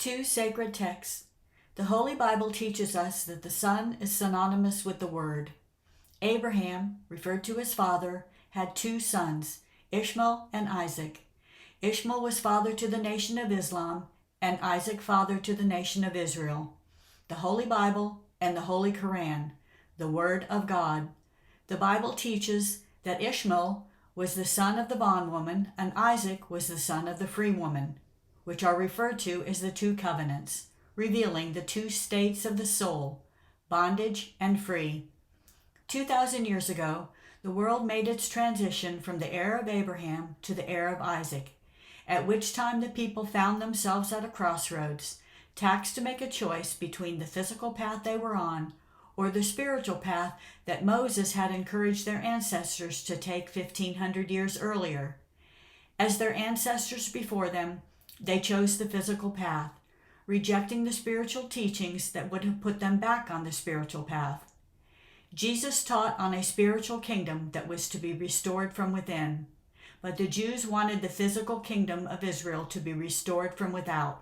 Two sacred texts. The Holy Bible teaches us that the Son is synonymous with the Word. Abraham, referred to as father, had two sons, Ishmael and Isaac. Ishmael was father to the nation of Islam, and Isaac father to the nation of Israel. The Holy Bible and the Holy Quran, the Word of God. The Bible teaches that Ishmael was the son of the bondwoman and Isaac was the son of the free woman, which are referred to as the two covenants, revealing the two states of the soul, bondage and free. 2,000 years ago, the world made its transition from the era of Abraham to the era of Isaac, at which time the people found themselves at a crossroads, taxed to make a choice between the physical path they were on or the spiritual path that Moses had encouraged their ancestors to take 1,500 years earlier. As their ancestors before them, they chose the physical path, rejecting the spiritual teachings that would have put them back on the spiritual path. Jesus taught on a spiritual kingdom that was to be restored from within, but the Jews wanted the physical kingdom of Israel to be restored from without.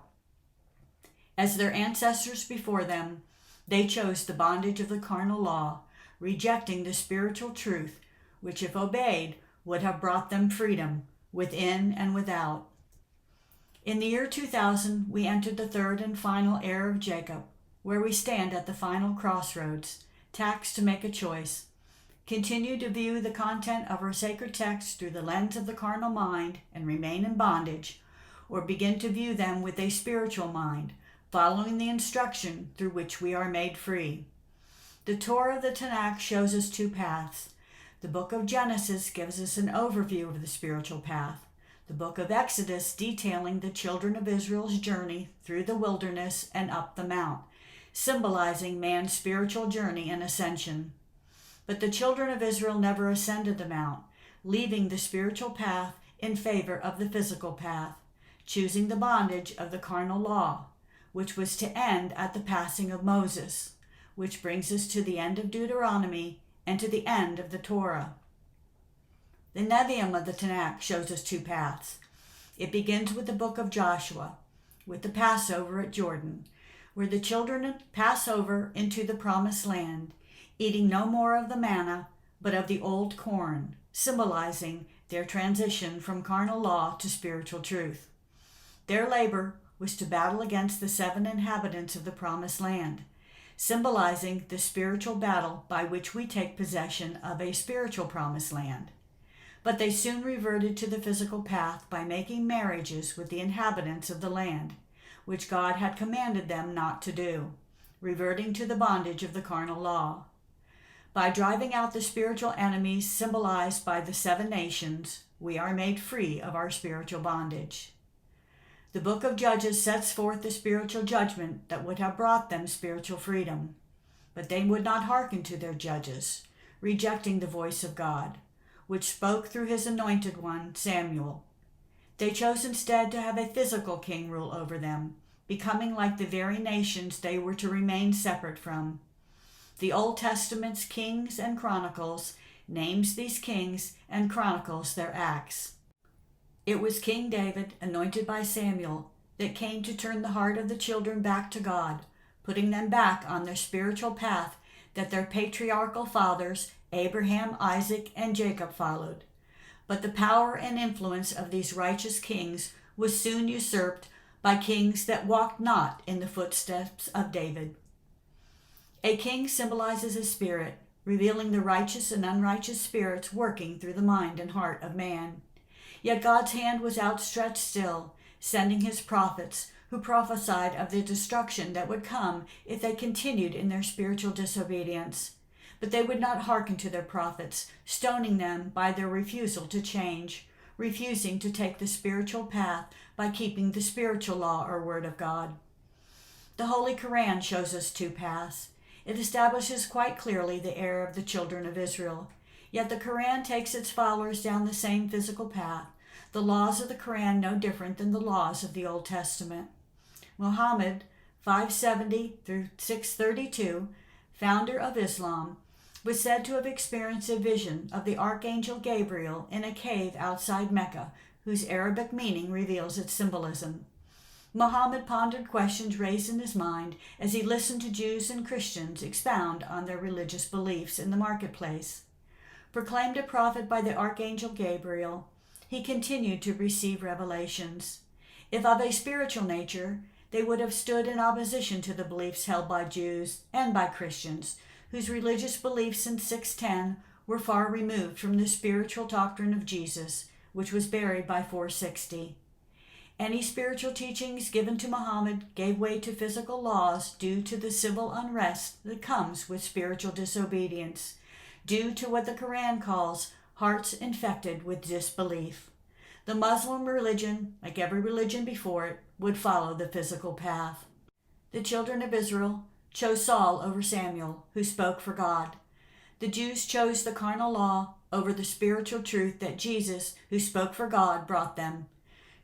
As their ancestors before them, they chose the bondage of the carnal law, rejecting the spiritual truth, which, if obeyed, would have brought them freedom within and without. In the year 2000, we entered the third and final era of Jacob, where we stand at the final crossroads, taxed to make a choice. Continue to view the content of our sacred texts through the lens of the carnal mind and remain in bondage, or begin to view them with a spiritual mind, following the instruction through which we are made free. The Torah of the Tanakh shows us two paths. The book of Genesis gives us an overview of the spiritual path. The book of Exodus detailing the children of Israel's journey through the wilderness and up the mount, symbolizing man's spiritual journey and ascension. But the children of Israel never ascended the mount, leaving the spiritual path in favor of the physical path, choosing the bondage of the carnal law, which was to end at the passing of Moses, which brings us to the end of Deuteronomy and to the end of the Torah. The Nevi'im of the Tanakh shows us two paths. It begins with the book of Joshua, with the Passover at Jordan, where the children pass over into the promised land, eating no more of the manna, but of the old corn, symbolizing their transition from carnal law to spiritual truth. Their labor was to battle against the 7 inhabitants of the promised land, symbolizing the spiritual battle by which we take possession of a spiritual promised land. But they soon reverted to the physical path by making marriages with the inhabitants of the land, which God had commanded them not to do, reverting to the bondage of the carnal law. By driving out the spiritual enemies symbolized by the 7 nations, we are made free of our spiritual bondage. The book of Judges sets forth the spiritual judgment that would have brought them spiritual freedom, but they would not hearken to their judges, rejecting the voice of God, which spoke through his anointed one, Samuel. They chose instead to have a physical king rule over them, becoming like the very nations they were to remain separate from. The Old Testament's Kings and Chronicles names these kings and chronicles their acts. It was King David, anointed by Samuel, that came to turn the heart of the children back to God, putting them back on their spiritual path that their patriarchal fathers, Abraham, Isaac, and Jacob, followed. But the power and influence of these righteous kings was soon usurped by kings that walked not in the footsteps of David. A king symbolizes a spirit, revealing the righteous and unrighteous spirits working through the mind and heart of man. Yet God's hand was outstretched still, sending his prophets, who prophesied of the destruction that would come if they continued in their spiritual disobedience. But they would not hearken to their prophets, stoning them by their refusal to change, refusing to take the spiritual path by keeping the spiritual law or word of God. The Holy Quran shows us two paths. It establishes quite clearly the era of the children of Israel. Yet the Quran takes its followers down the same physical path, the laws of the Quran no different than the laws of the Old Testament. Muhammad, 570 through 632, founder of Islam, was said to have experienced a vision of the Archangel Gabriel in a cave outside Mecca, whose Arabic meaning reveals its symbolism. Muhammad pondered questions raised in his mind as he listened to Jews and Christians expound on their religious beliefs in the marketplace. Proclaimed a prophet by the archangel Gabriel, he continued to receive revelations. If of a spiritual nature, they would have stood in opposition to the beliefs held by Jews and by Christians, whose religious beliefs in 610 were far removed from the spiritual doctrine of Jesus, which was buried by 460. Any spiritual teachings given to Muhammad gave way to physical laws due to the civil unrest that comes with spiritual disobedience, due to what the Quran calls hearts infected with disbelief. The Muslim religion, like every religion before it, would follow the physical path. The children of Israel chose Saul over Samuel, who spoke for God. The Jews chose the carnal law over the spiritual truth that Jesus, who spoke for God, brought them.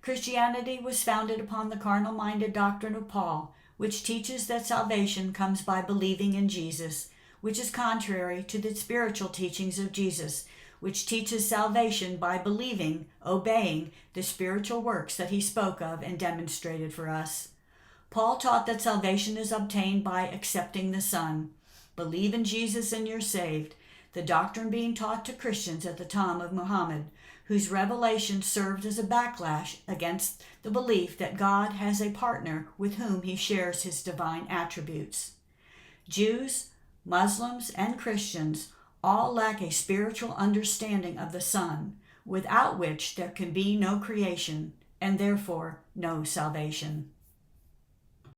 Christianity was founded upon the carnal-minded doctrine of Paul, which teaches that salvation comes by believing in Jesus, which is contrary to the spiritual teachings of Jesus, which teaches salvation by believing, obeying the spiritual works that he spoke of and demonstrated for us. Paul taught that salvation is obtained by accepting the Son. Believe in Jesus and you're saved, the doctrine being taught to Christians at the time of Muhammad, whose revelation served as a backlash against the belief that God has a partner with whom he shares his divine attributes. Jews, Muslims, and Christians all lack a spiritual understanding of the Son, without which there can be no creation, and therefore no salvation.